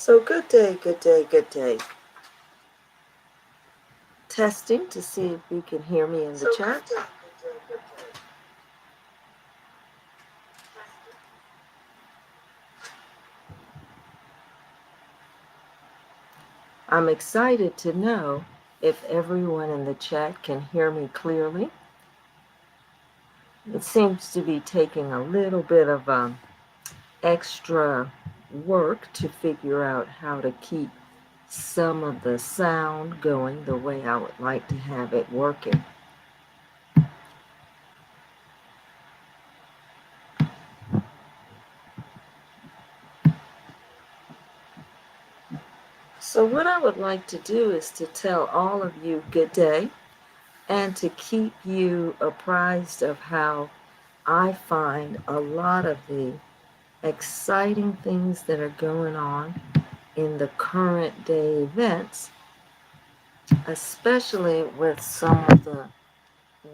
So good day, good day, good day. Testing to see if you can hear me in the chat. I'm excited to know if everyone in the chat can hear me clearly. It seems to be taking a little bit of extra work to figure out how to keep some of the sound going the way I would like to have it working. So what I would like to do is to tell all of you good day and to keep you apprised of how I find a lot of the exciting things that are going on in the current day events, especially with some of the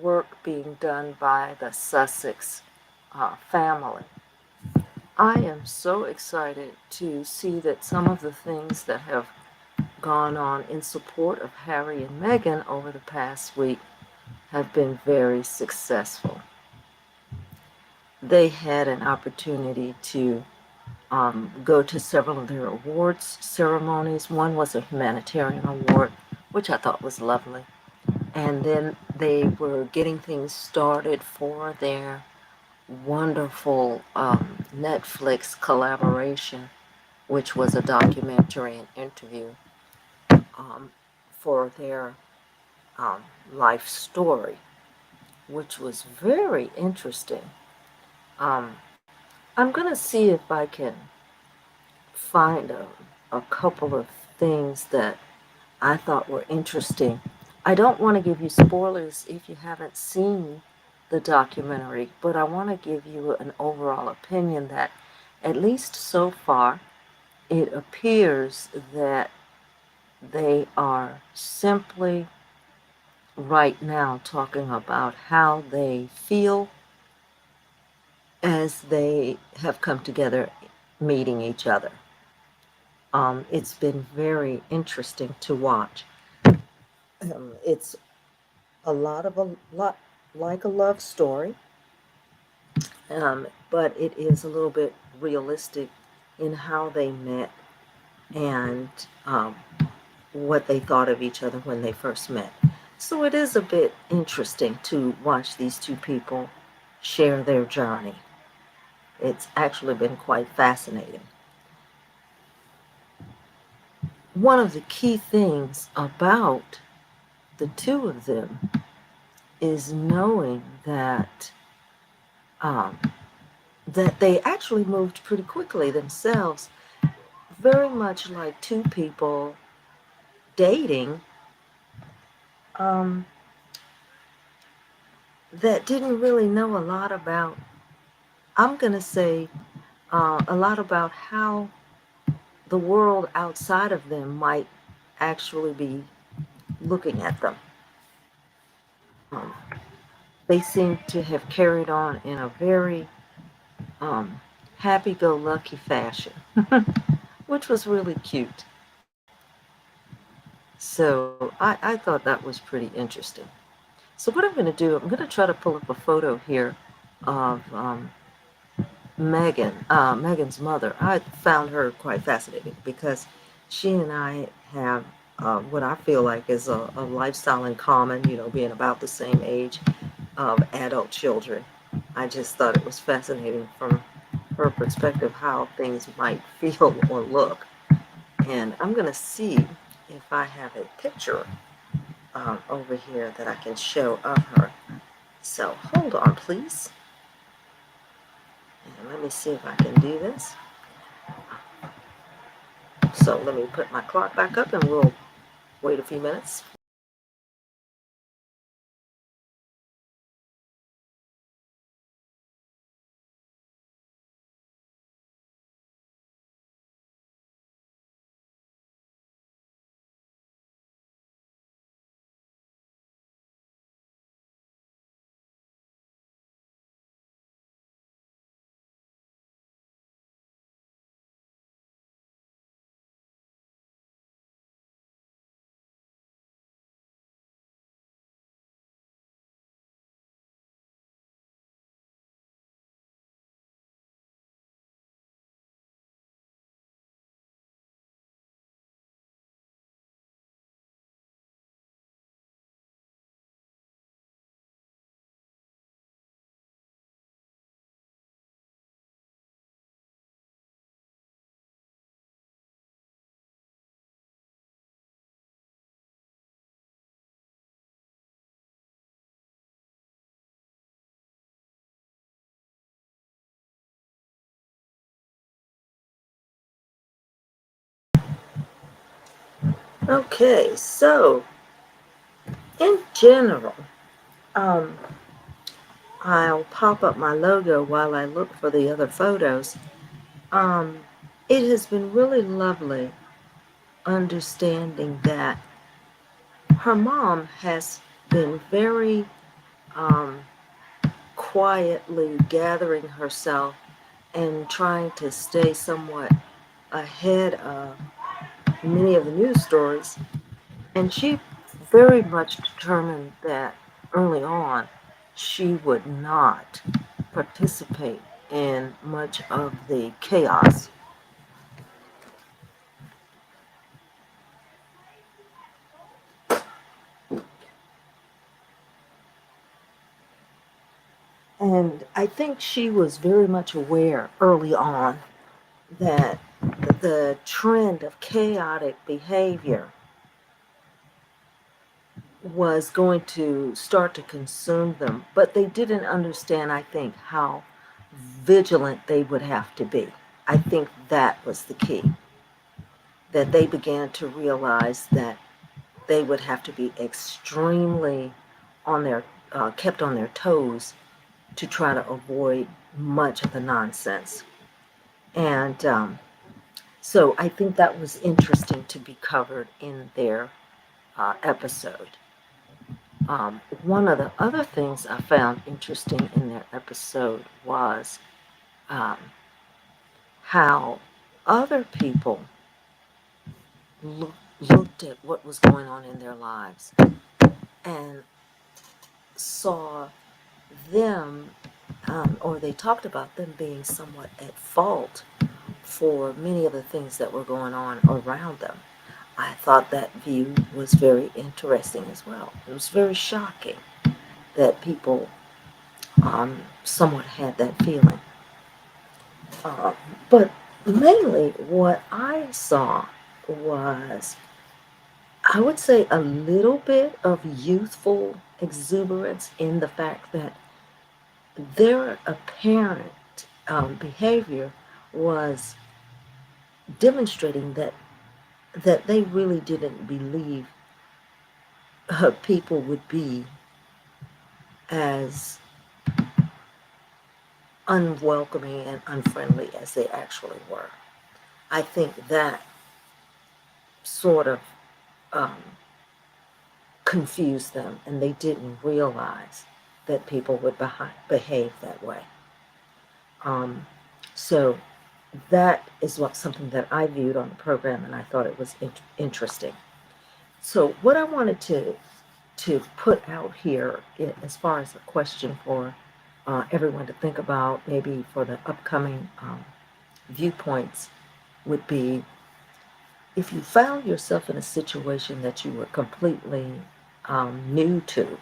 work being done by the Sussex family. I am so excited to see that some of the things that have gone on in support of Harry and Meghan over the past week have been very successful. They had an opportunity to go to several of their awards ceremonies. One was a humanitarian award, which I thought was lovely. And then they were getting things started for their wonderful Netflix collaboration, which was a documentary and interview for their um, life story, which was very interesting. Um, I'm going to see if I can find a couple of things that I thought were interesting. I don't want to give you spoilers if you haven't seen the documentary, but I want to give you an overall opinion that, at least so far, it appears that they are simply right now talking about how they feel as they have come together meeting each other. It's been very interesting to watch. It's a lot like a love story, but it is a little bit realistic in how they met and what they thought of each other when they first met. So it is a bit interesting to watch these two people share their journey. It's actually been quite fascinating. One of the key things about the two of them is knowing um, that they actually moved pretty quickly themselves, very much like two people dating um, that didn't really know a lot about, I'm going to say, a lot about how the world outside of them might actually be looking at them. Um, they seem to have carried on in a very happy-go-lucky fashion, which was really cute. So I thought that was pretty interesting. So what I'm going to do, I'm going to try to pull up a photo here of Meghan's mother. I found her quite fascinating because she and I have what I feel like is a lifestyle in common, being about the same age of adult children. I just thought it was fascinating from her perspective how things might feel or look. And I'm going to see if I have a picture over here that I can show of her. So hold on, please. And let me see if I can do this. So let me put my clock back up and we'll wait a few minutes. Okay, so in general, um, I'll pop up my logo while I look for the other photos. Um, it has been really lovely understanding that her mom has been very um, quietly gathering herself and trying to stay somewhat ahead of many of the news stories. And she very much determined that early on she would not participate in much of the chaos. And I think she was very much aware early on that the trend of chaotic behavior was going to start to consume them, but they didn't understand, I think, how vigilant they would have to be. I think that was the key, that they began to realize that they would have to be extremely on their kept on their toes to try to avoid much of the nonsense. And so I think that was interesting to be covered in their episode. One of the other things I found interesting in their episode was um, how other people look, looked at what was going on in their lives and saw them, or they talked about them being somewhat at fault for many of the things that were going on around them. I thought that view was very interesting as well. It was very shocking that people somewhat had that feeling. Uh, but mainly what I saw was, I would say, a little bit of youthful exuberance in the fact that their apparent behavior was demonstrating that they really didn't believe people would be as unwelcoming and unfriendly as they actually were. I think that sort of um, confused them, and they didn't realize that people would behave that way. Um, so that is something that I viewed on the program, and I thought it was interesting. So what I wanted to put out here, as far as a question for everyone to think about, maybe for the upcoming viewpoints, would be, if you found yourself in a situation that you were completely new to,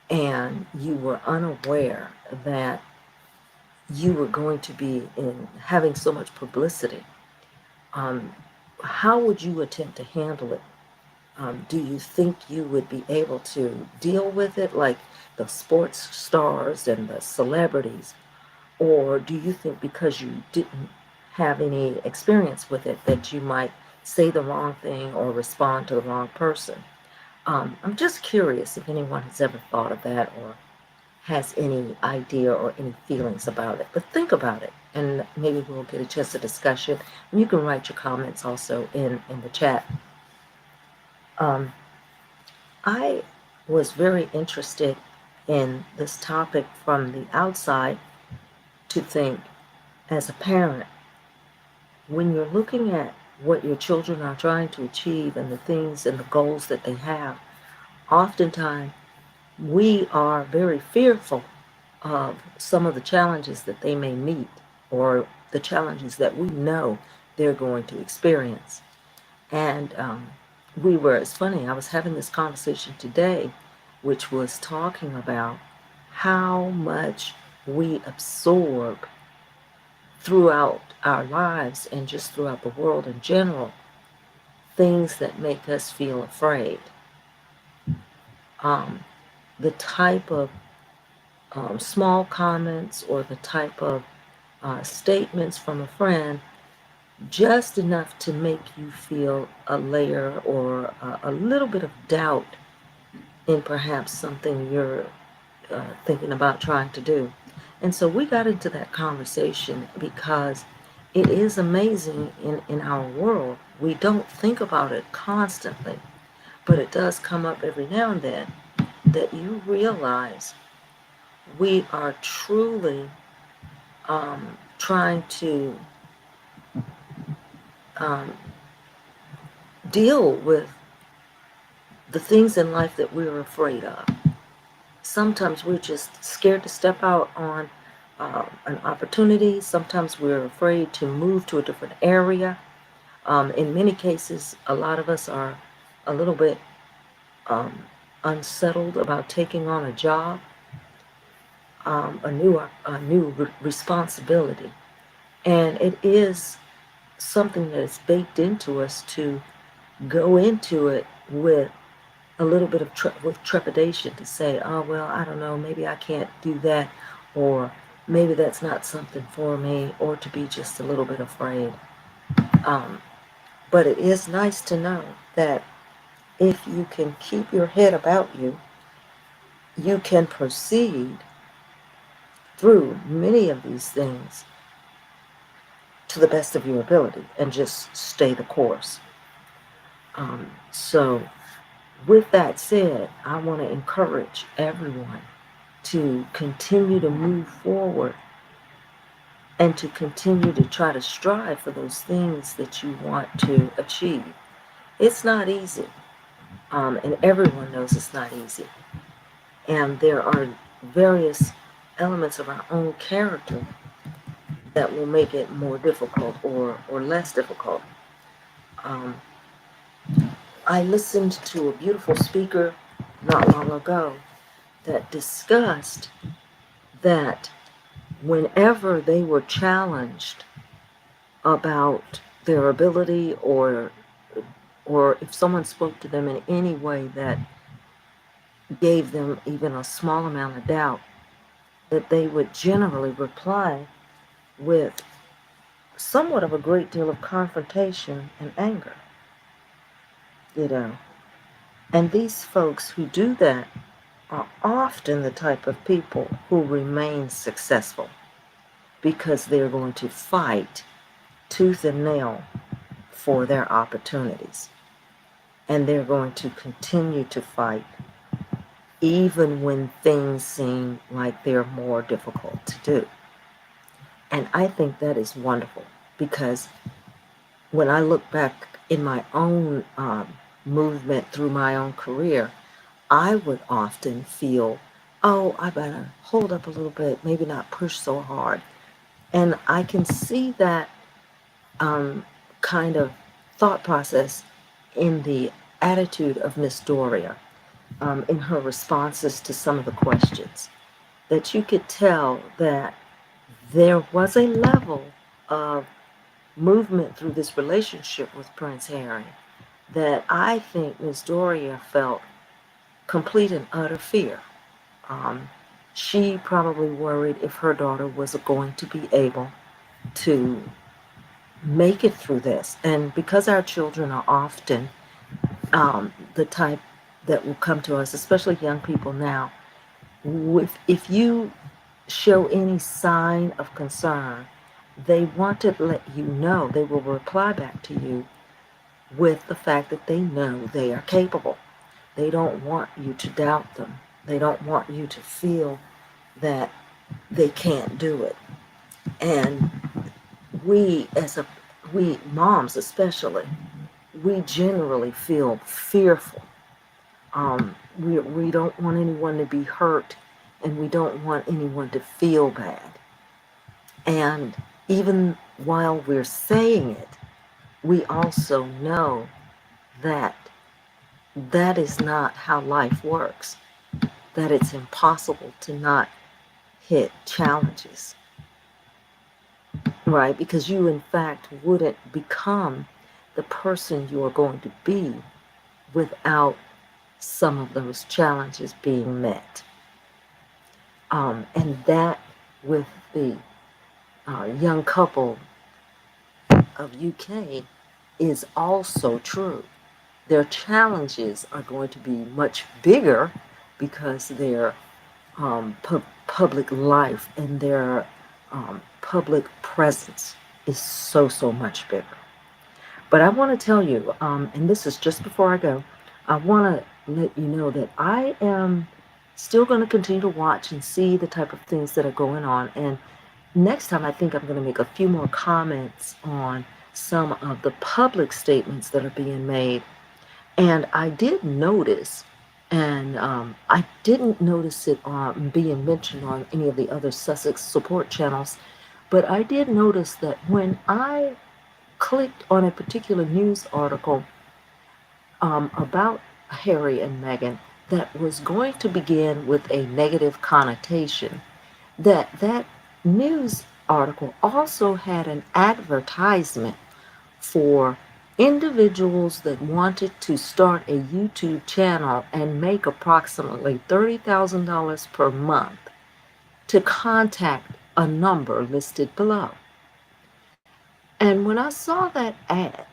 and you were unaware that you were going to be in having so much publicity, um, how would you attempt to handle it? Do you think you would be able to deal with it like the sports stars and the celebrities? Or do you think because you didn't have any experience with it that you might say the wrong thing or respond to the wrong person? I'm just curious if anyone has ever thought of that or has any idea or any feelings about it. But think about it, and maybe we'll get a chance to discussion. And you can write your comments also in the chat. Um, I was very interested in this topic from the outside to think, as a parent, when you're looking at what your children are trying to achieve and the things and the goals that they have, oftentimes we are very fearful of some of the challenges that they may meet or the challenges that we know they're going to experience. And it's funny, I was having this conversation today, which was talking about how much we absorb throughout our lives and just throughout the world in general, things that make us feel afraid. Um, the type of small comments or the type of statements from a friend just enough to make you feel a layer or a little bit of doubt in perhaps something you're thinking about trying to do. And so we got into that conversation because it is amazing in our world. We don't think about it constantly, but it does come up every now and then that you realize we are truly trying to um, deal with the things in life that we're afraid of. Sometimes we're just scared to step out on an opportunity. Sometimes we're afraid to move to a different area. In many cases, a lot of us are a little bit um, unsettled about taking on a job, a new responsibility, and it is something that is baked into us to go into it with a little bit of with trepidation to say, oh, well, I don't know, maybe I can't do that, or maybe that's not something for me, or to be just a little bit afraid. Um, but it is nice to know that if you can keep your head about you, you can proceed through many of these things to the best of your ability and just stay the course. So, with that said, I want to encourage everyone to continue to move forward and to continue to try to strive for those things that you want to achieve. It's not easy, and everyone knows it's not easy. And there are various elements of our own character that will make it more difficult or less difficult. Um, I listened to a beautiful speaker not long ago that discussed that whenever they were challenged about their ability or if someone spoke to them in any way that gave them even a small amount of doubt, that they would generally reply with somewhat of a great deal of confrontation and anger, you know. And these folks who do that are often the type of people who remain successful because they're going to fight tooth and nail for their opportunities. And they're going to continue to fight even when things seem like they're more difficult to do. And I think that is wonderful because when I look back in my own movement through my own career, I would often feel, oh, I better hold up a little bit, maybe not push so hard. And I can see that kind of thought process in the attitude of Miss Doria, in her responses to some of the questions, that you could tell that there was a level of movement through this relationship with Prince Harry that I think Miss Doria felt complete and utter fear. Um, she probably worried if her daughter was going to be able to make it through this. And because our children are often the type that will come to us, especially young people now, if you show any sign of concern, they want to let you know, they will reply back to you with the fact that they know they are capable. They don't want you to doubt them. They don't want you to feel that they can't do it. And we as a we moms especially, we generally feel fearful. We don't want anyone to be hurt and we don't want anyone to feel bad. And even while we're saying it, we also know that that is not how life works, that it's impossible to not hit challenges, right? Because you, in fact, wouldn't become the person you are going to be without some of those challenges being met. And that with the young couple of UK is also true. Their challenges are going to be much bigger because their public life and their public presence is so much bigger. But I want to tell you, and this is just before I go, I want to let you know that I am still going to continue to watch and see the type of things that are going on. And next time, I think I'm going to make a few more comments on some of the public statements that are being made. And I did notice, and I didn't notice it being mentioned on any of the other Sussex support channels, but I did notice that when I clicked on a particular news article about Harry and Meghan that was going to begin with a negative connotation, that news article also had an advertisement for individuals that wanted to start a YouTube channel and make approximately $30,000 per month to contact a number listed below. And when I saw that ad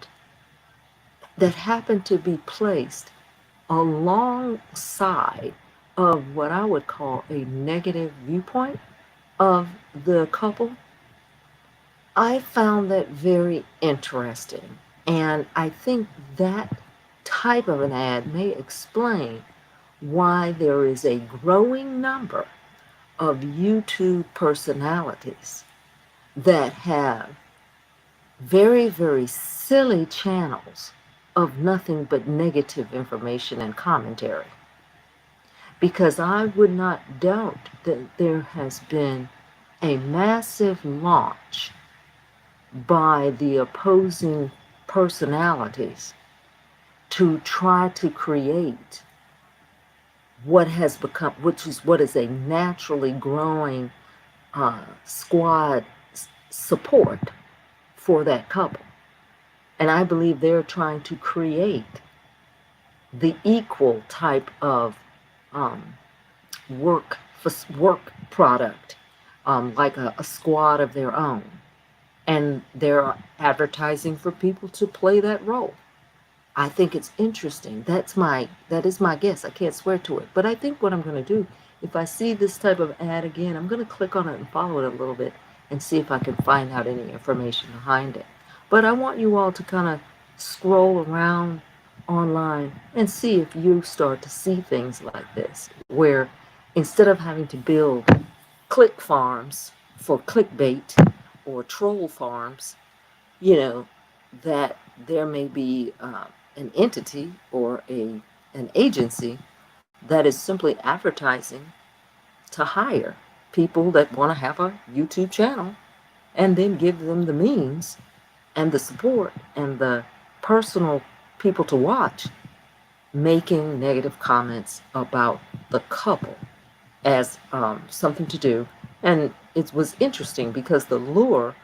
that happened to be placed alongside of what I would call a negative viewpoint of the couple, I found that very interesting. And I think that type of an ad may explain why there is a growing number of YouTube personalities that have very silly channels of nothing but negative information and commentary. Because I would not doubt that there has been a massive launch by the opposing personalities to try to create what has become, which is what is a naturally growing squad support for that couple. And I believe they're trying to create the equal type of work product, like a squad of their own. And they're advertising for people to play that role. I think it's interesting. That is my guess. I can't swear to it. But I think what I'm going to do, if I see this type of ad again, I'm going to click on it and follow it a little bit and see if I can find out any information behind it. But I want you all to kind of scroll around online and see if you start to see things like this, where instead of having to build click farms for clickbait or troll farms, that there may be an entity or an agency that is simply advertising to hire people that want to have a YouTube channel and then give them the means and the support and the personal people to watch making negative comments about the couple as something to do. And it was interesting because the lure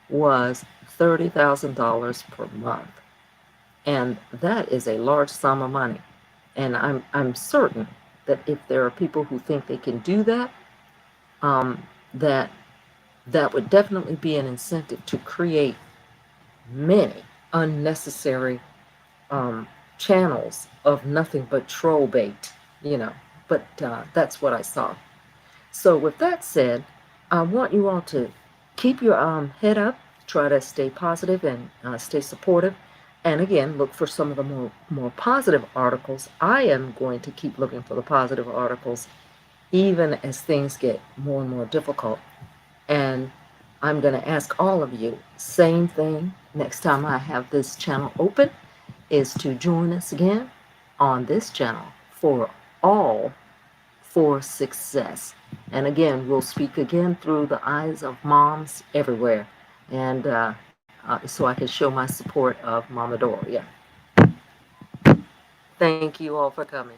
was $30,000 per month. And that is a large sum of money. And I'm certain that if there are people who think they can do that, that would definitely be an incentive to create many unnecessary channels of nothing but troll bait, But that's what I saw. So with that said, I want you all to keep your head up, try to stay positive and stay supportive. And again, look for some of the more positive articles. I am going to keep looking for the positive articles, even as things get more and more difficult. And I'm going to ask all of you, same thing, next time I have this channel open, is to join us again on this channel for all for success. And again, we'll speak again through the eyes of moms everywhere. And so I can show my support of Mama Doria. Thank you all for coming.